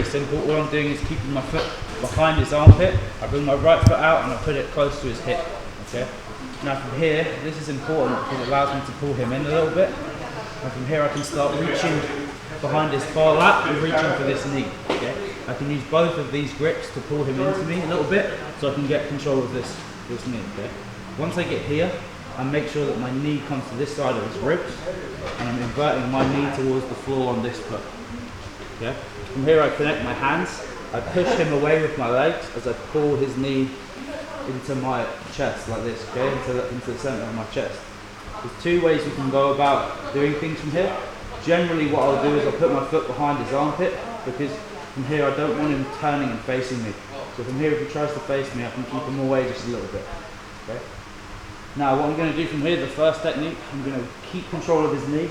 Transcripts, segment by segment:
simple. All I'm doing is keeping my foot behind his armpit. I bring my right foot out and I put it close to his hip. Okay. Now from here, this is important because it allows me to pull him in a little bit. And from here I can start reaching behind his far lat and reaching for this knee. Okay. I can use both of these grips to pull him into me a little bit so I can get control of this knee. Okay. Once I get here, I make sure that my knee comes to this side of his ribs and I'm inverting my knee towards the floor on this foot. Okay. From here I connect my hands. I push him away with my legs as I pull his knee into my chest like this, okay, into the center of my chest. There's two ways you can go about doing things from here. Generally what I'll do is I'll put my foot behind his armpit because from here I don't want him turning and facing me. So from here if he tries to face me I can keep him away just a little bit. Okay. Now what I'm going to do from here, the first technique, I'm going to keep control of his knee.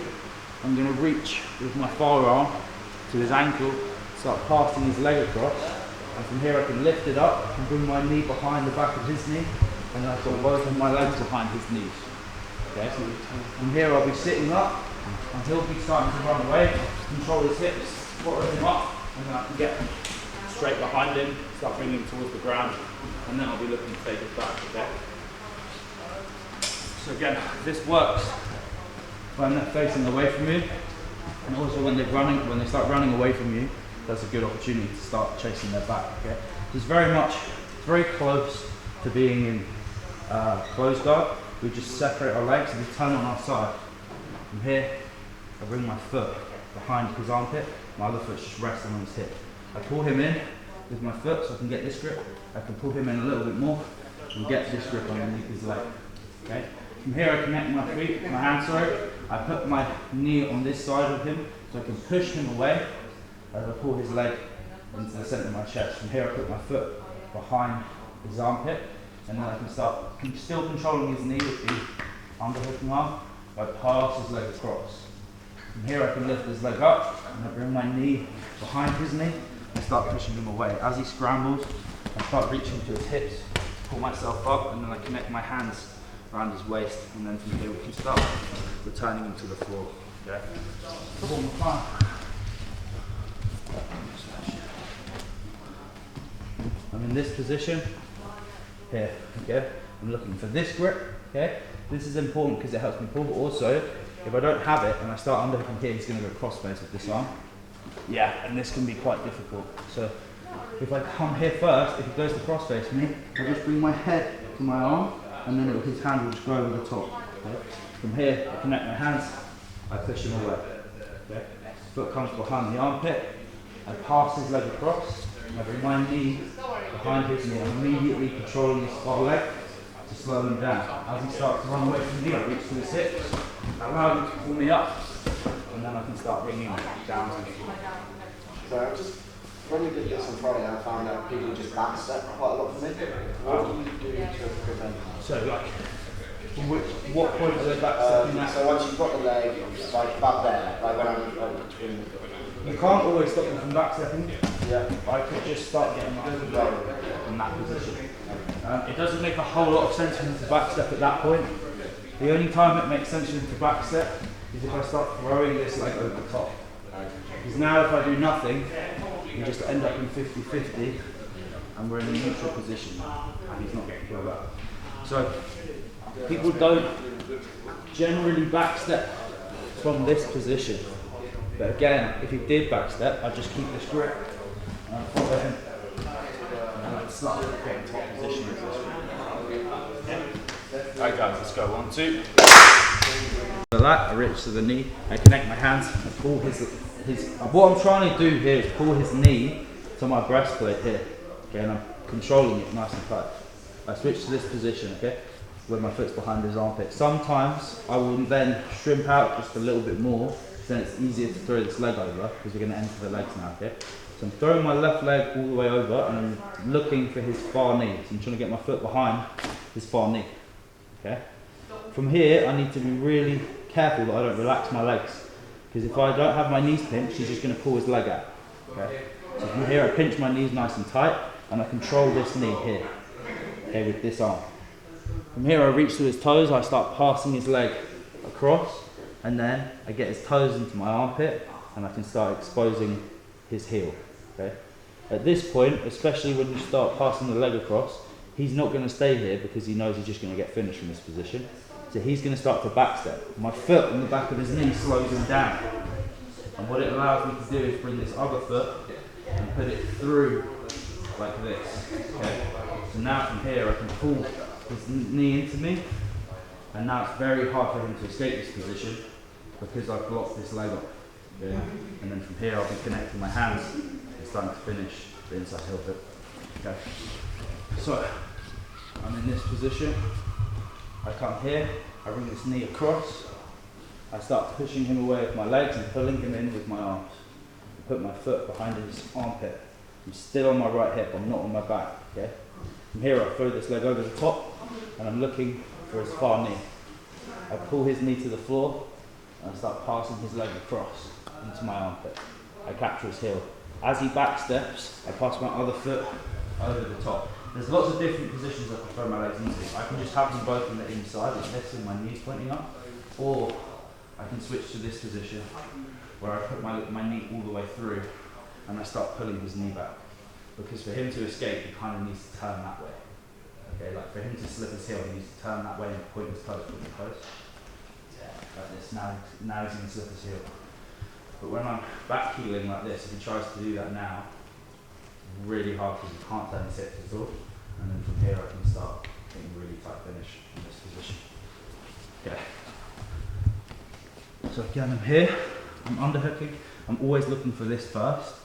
I'm going to reach with my forearm to his ankle, start passing his leg across. And from here I can lift it up and bring my knee behind the back of his knee and then I've got both of my legs behind his knees. Okay? From here I'll be sitting up and he'll be starting to run away, control his hips, squat him up and then I can get straight behind him, start bringing him towards the ground and then I'll be looking to take it back. Okay? So again, this works when they're facing away from you and also when they start running away from you. That's a good opportunity to start chasing their back. Okay, it's very close to being in closed guard. We just separate our legs and we turn on our side. From here, I bring my foot behind his armpit. My other foot's just resting on his hip. I pull him in with my foot so I can get this grip. I can pull him in a little bit more and get this grip underneath his leg. Okay. From here, I connect my hands. I put my knee on this side of him so I can push him away. As I pull his leg into the center of my chest. From here I put my foot behind his armpit and then I can start still controlling his knee with the underhooking arm. I pass his leg across. From here I can lift his leg up and I bring my knee behind his knee and start pushing him away. As he scrambles, I start reaching to his hips, pull myself up and then I connect my hands around his waist and then from here we can start returning him to the floor. Okay? One more time. I'm in this position here, okay? I'm looking for this grip, okay? This is important because it helps me pull, but also if I don't have it and I start underhooking here, he's going to go crossface with this arm. Yeah, and this can be quite difficult. So if I come here first, if he goes to crossface me, I just bring my head to my arm and then his hand will just go over the top. Okay? From here, I connect my hands, I push him away. Okay? Foot comes behind the armpit. I pass his leg across, I bring my knee behind his knee. I'm immediately controlling his far leg to slow him down. As he starts to run away from me, I reach to his hips, allow him to pull me up, and then I can start bringing him down to the floor. So when we did this on Friday, I found out people just backstep quite a lot for me. What do you do to prevent that? So like, what point are they backstepping at? So once you've got the leg, like about there, like when I'm between you can't always stop them from backstepping. Yeah. I could just start getting my foot in that position. It doesn't make a whole lot of sense for me to backstep at that point. The only time it makes sense for me to backstep is if I start throwing this leg over the top. Because now if I do nothing, you just end up in 50-50 and we're in a neutral position and he's not getting pulled up. So people don't generally backstep from this position. But again, if he did backstep, I'd just keep this grip and I'd follow him and I'd start getting top position as this. Alright guys, let's go. 1, 2. So that, I reach to the knee, I connect my hands, I pull his what I'm trying to do here is pull his knee to my breastplate here. Okay, and I'm controlling it nice and tight. I switch to this position, okay, where my foot's behind his armpit. Sometimes I will then shrimp out just a little bit more. Then it's easier to throw this leg over because we're going to enter the legs now, okay? So I'm throwing my left leg all the way over and I'm looking for his far knee. So I'm trying to get my foot behind his far knee, okay? From here, I need to be really careful that I don't relax my legs because if I don't have my knees pinched, he's just going to pull his leg out, okay? So from here, I pinch my knees nice and tight and I control this knee here, okay, with this arm. From here, I reach to his toes, I start passing his leg across. And then I get his toes into my armpit and I can start exposing his heel. Okay. At this point, especially when you start passing the leg across, he's not going to stay here because he knows he's just going to get finished from this position. So he's going to start to backstep. My foot on the back of his knee slows him down. And what it allows me to do is bring this other foot and put it through like this. Okay. So now from here I can pull his knee into me, and now it's very hard for him to escape this position because I've blocked this leg up. Okay. And then from here I'll be connecting my hands and starting to finish the inside heel hook. Okay. So I'm in this position, I come here, I bring this knee across, I start pushing him away with my legs and pulling him in with my arms. I put my foot behind his armpit. I'm still on my right hip, I'm not on my back. Okay? From here I throw this leg over the top and I'm looking for his far knee. I pull his knee to the floor and I start passing his leg across into my armpit. I capture his heel. As he backsteps, I pass my other foot over the top. There's lots of different positions I can throw my legs into. I can just have them both on the inside, like this, with my knees pointing up, or I can switch to this position where I put my knee all the way through and I start pulling his knee back. Because for him to escape, he kind of needs to turn that way. Okay, like for him to slip his heel, he needs to turn that way and point his toes, like this. Now he's going to slip his heel. But when I'm back heeling like this, if he tries to do that now, it's really hard because he can't turn his hips at all. And then from here I can start getting really tight finish in this position. Okay. So again, I'm here, I'm underhooking. I'm always looking for this first,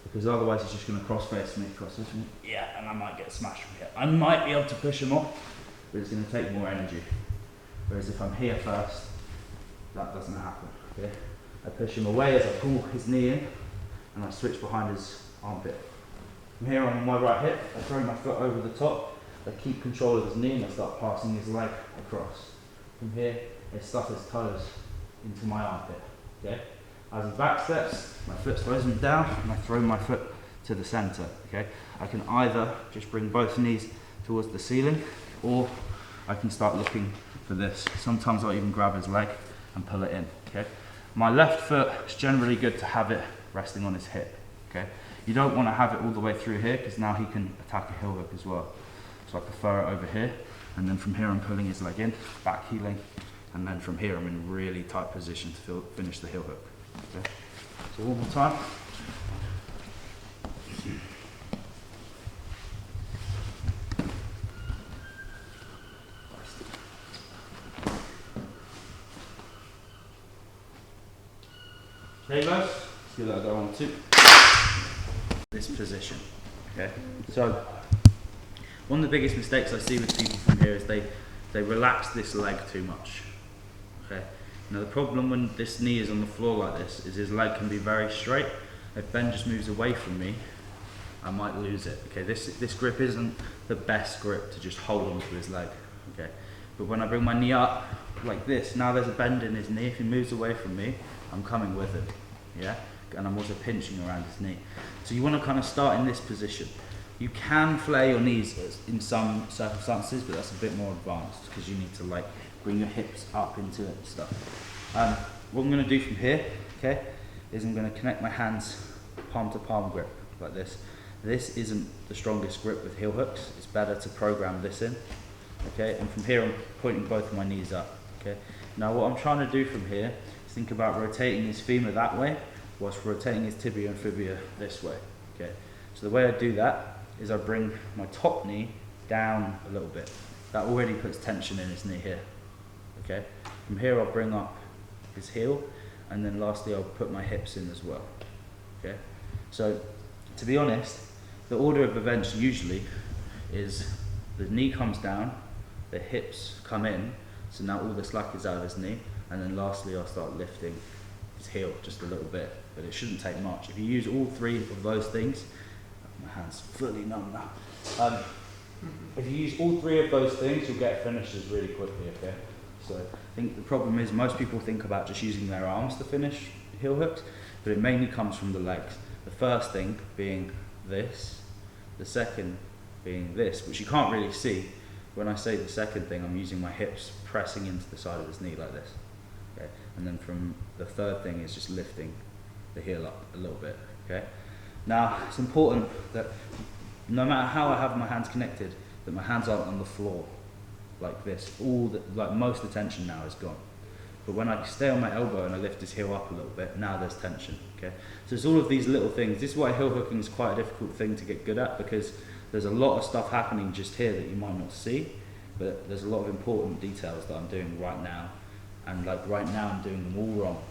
because otherwise he's just going to cross-face me across this one. Yeah, and I might get smashed from here. I might be able to push him off, but it's going to take more energy. Whereas if I'm here first, that doesn't happen. Okay? I push him away as I pull his knee in, and I switch behind his armpit. From here I'm on my right hip, I throw my foot over the top, I keep control of his knee and I start passing his leg across. From here, I stuff his toes into my armpit. Okay? As he backsteps, my foot slows him down and I throw my foot to the centre. Okay? I can either just bring both knees towards the ceiling, or I can start looking for this. Sometimes I'll even grab his leg and pull it in. Okay? My left foot is generally good to have it resting on his hip. Okay? You don't want to have it all the way through here because now he can attack a heel hook as well. So I prefer it over here, and then from here I'm pulling his leg in, back heeling, and then from here I'm in a really tight position to finish the heel hook. Okay. So one more time. Okay guys, let's give that a go on too. This position. Okay. So one of the biggest mistakes I see with people from here is they relax this leg too much. Okay. Now the problem when this knee is on the floor like this is his leg can be very straight. If Ben just moves away from me, I might lose it. Okay, this grip isn't the best grip to just hold onto his leg. Okay, but when I bring my knee up like this, now there's a bend in his knee. If he moves away from me, I'm coming with him. Yeah, and I'm also pinching around his knee. So you want to kind of start in this position. You can flare your knees in some circumstances, but that's a bit more advanced because you need to like bring your hips up into it and stuff. What I'm going to do from here, okay, is I'm going to connect my hands palm to palm grip like this. This isn't the strongest grip with heel hooks. It's better to program this in. Okay, and from here I'm pointing both of my knees up. Okay. Now what I'm trying to do from here is think about rotating his femur that way, whilst rotating his tibia and fibula this way. Okay. So the way I do that is I bring my top knee down a little bit. That already puts tension in his knee here. Okay. From here I'll bring up his heel, and then lastly I'll put my hips in as well. Okay. So to be honest, the order of events usually is the knee comes down, the hips come in, so now all the slack is out of his knee, and then lastly I'll start lifting his heel just a little bit, but it shouldn't take much. If you use all three of those things, my hand's fully numb now. If you use all three of those things, you'll get finishes really quickly, okay? So I think the problem is most people think about just using their arms to finish heel hooks, but it mainly comes from the legs. The first thing being this, the second being this, which you can't really see. When I say the second thing, I'm using my hips pressing into the side of his knee like this. Okay? And then from the third thing is just lifting the heel up a little bit. Okay? Now, it's important that no matter how I have my hands connected, that my hands aren't on the floor like this. Like most of the tension now is gone. But when I stay on my elbow and I lift his heel up a little bit, now there's tension, okay? So it's all of these little things. This is why heel hooking is quite a difficult thing to get good at, because there's a lot of stuff happening just here that you might not see, but there's a lot of important details that I'm doing right now. And like right now I'm doing them all wrong.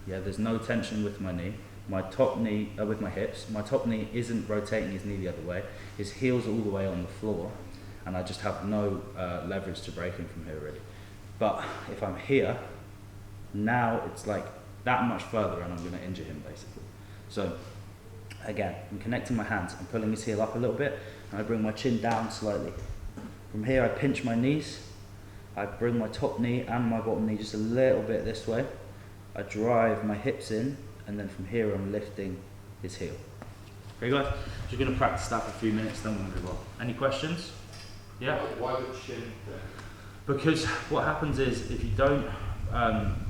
Yeah, there's no tension with my knee. My top knee, with my hips, my top knee isn't rotating his knee the other way. His heel's all the way on the floor, and I just have no leverage to break him from here really. But if I'm here, now it's like that much further and I'm going to injure him basically. So again, I'm connecting my hands, I'm pulling his heel up a little bit, and I bring my chin down slightly. From here I pinch my knees, I bring my top knee and my bottom knee just a little bit this way. I drive my hips in, and then from here I'm lifting his heel. Okay guys, so you're going to practice that for a few minutes, then we'll move on. Any questions? Yeah? Why the chin thing? Because what happens is, if you don't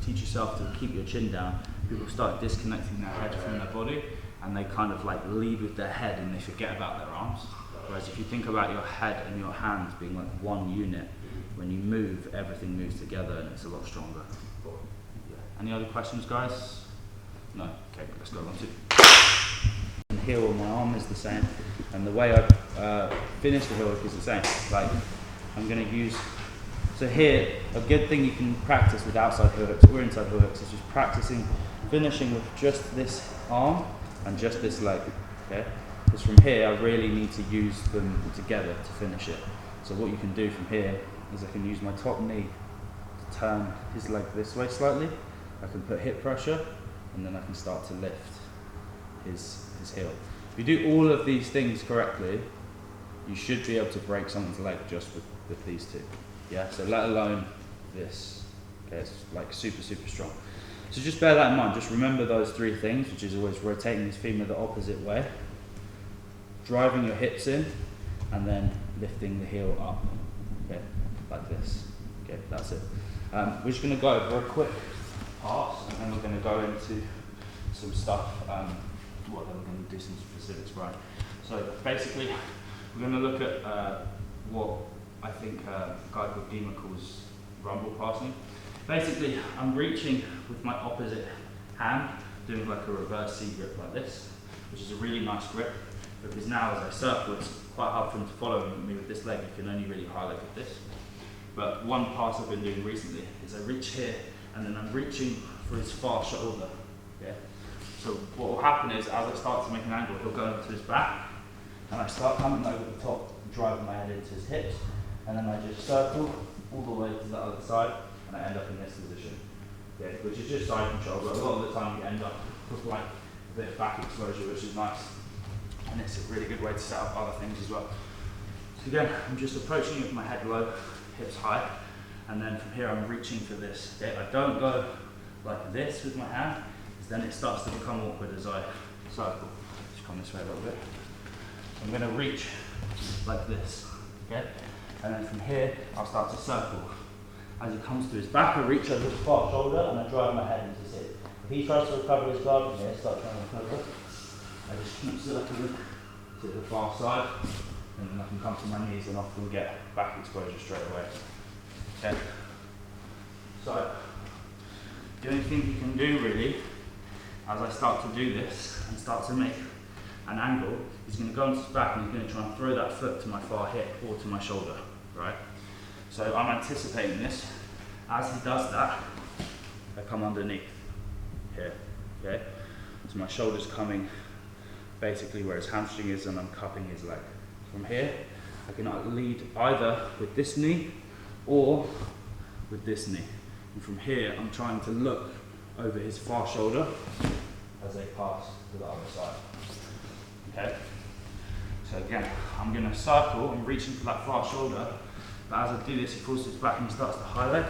teach yourself to keep your chin down, people start disconnecting their head from their body, and they kind of like lead with their head and they forget about their arms. Whereas if you think about your head and your hands being like one unit, when you move, everything moves together and it's a lot stronger. Yeah. Any other questions, guys? No? Okay, let's go on to the heel on my arm is the same, and the way I finish the heel hook is the same. Like, I'm going to use, so here, a good thing you can practice with outside heel hooks or inside heel hooks is just practicing finishing with just this arm and just this leg, okay? Because from here, I really need to use them together to finish it. So what you can do from here is I can use my top knee to turn his leg this way slightly. I can put hip pressure, and then I can start to lift his heel. If you do all of these things correctly, you should be able to break someone's leg just with these two. Yeah, so let alone this. Okay, it's like super, super strong. So just bear that in mind. Just remember those three things, which is always rotating his femur the opposite way, driving your hips in, and then lifting the heel up. Okay, like this. Okay, that's it. We're just going to go over a quick pass, and then we're going to go into some stuff. Well, then we're going to do some specifics, right? So basically, we're going to look at what I think a guy called Dima calls rumble passing. Basically, I'm reaching with my opposite hand, doing like a reverse C grip like this, which is a really nice grip, because now as I circle, it's quite hard for him to follow me with this leg. You can only really high leg with this. But one pass I've been doing recently is I reach here, and then I'm reaching for his far shoulder. Okay? So what will happen is, as I start to make an angle, he'll go into his back, and I start coming over the top, driving my head into his hips, and then I just circle all the way to the other side, and I end up in this position. Okay? Which is just side control, but a lot of the time you end up with like a bit of back exposure, which is nice. And it's a really good way to set up other things as well. So again, I'm just approaching it with my head low, hips high, and then from here I'm reaching for this. Okay? I don't go like this with my hand, because then it starts to become awkward as I circle. Just come this way a little bit. I'm going to reach like this, okay? And then from here, I'll start to circle. As he comes to his back, I reach over his far shoulder and I drive my head into his hip. If he tries to recover his guard from here, start trying to recover, I just keep circling to the far side, and then I can come to my knees and often get back exposure straight away. Okay? So, the only thing you can do really, as I start to do this and start to make an angle, he's going to go into his back and he's going to try and throw that foot to my far hip or to my shoulder, right? So I'm anticipating this. As he does that, I come underneath here, okay? So my shoulder's coming basically where his hamstring is, and I'm cupping his leg. From here, I can lead either with this knee or with this knee. And from here, I'm trying to look over his far shoulder as they pass to the other side. Okay? So again, I'm going to circle, I'm reaching for that far shoulder, but as I do this, he falls to his back and he starts to high leg,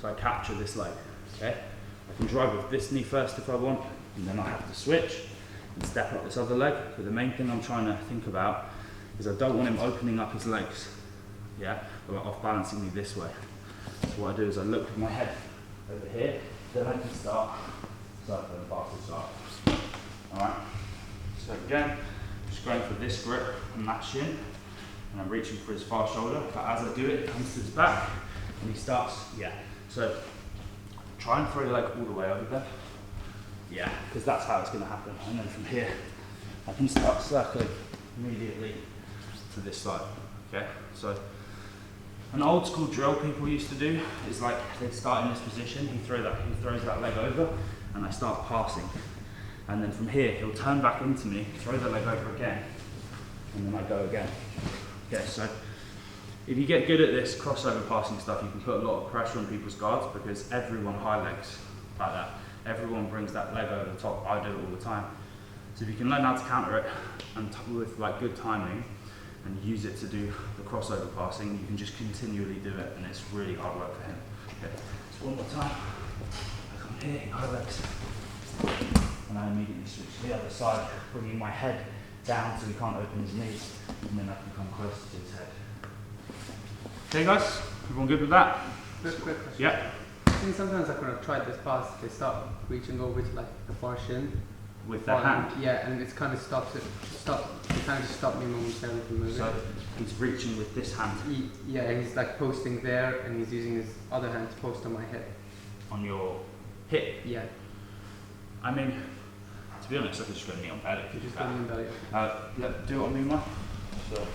so I capture this leg. Okay? I can drive with this knee first if I want, and then I have to switch and step up this other leg, but the main thing I'm trying to think about is I don't want him opening up his legs, yeah, or off balancing me this way. So what I do is I look with my head over here, then I can start circling past the start. Alright? So again, just going for this grip and that shin, and I'm reaching for his far shoulder, but as I do it, it comes to his back, and he starts, So try and throw your leg all the way over there. Because that's how it's going to happen. And then from here, I can start circling immediately to this side, okay? So an old school drill people used to do is like, they'd start in this position, he throws that leg over, and I start passing. And then from here, he'll turn back into me, throw the leg over again, and then I go again. Okay, so if you get good at this crossover passing stuff, you can put a lot of pressure on people's guards because everyone high legs like that. Everyone brings that leg over the top. I do it all the time. So if you can learn how to counter it and with like good timing and use it to do the crossover passing, you can just continually do it, and it's really hard work for him. Okay, so one more time. I come here, high legs, and I immediately switch to the other side, bringing my head down so he can't open his knees, and then I can come closer to his head. Okay guys, everyone good with that? Quick question. Yeah. I think sometimes like when I've tried this pass, they start reaching over to like the far shin. With the hand? Yeah, and it kind of stops it. It kind of just stopped me momentarily from moving. So he's reaching with this hand? He's like posting there, and he's using his other hand to post on my hip. On your hip? Yeah. I mean, to be honest, I could just go knee on belly. You just go knee on belly. Yeah, do it on me, Mark. So.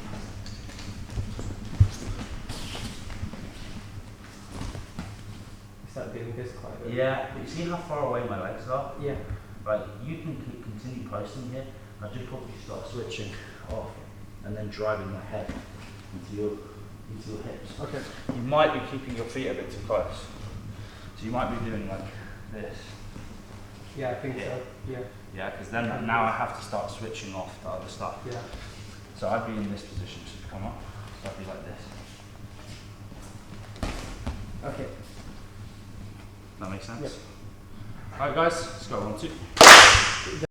Start getting this quite. Yeah, but you see how far away my legs are? Yeah. Right, you can continue posting here. I just probably start switching off and then driving my head into your hips. Okay. You might be keeping your feet a bit too close. So you might be doing like this. Yeah, I think so. Yeah. Yeah, because then now I have to start switching off the other stuff. Yeah. So I'd be in this position to come up. So I'd be like this. Okay. That makes sense? Yep. Alright guys, let's go 1, 2.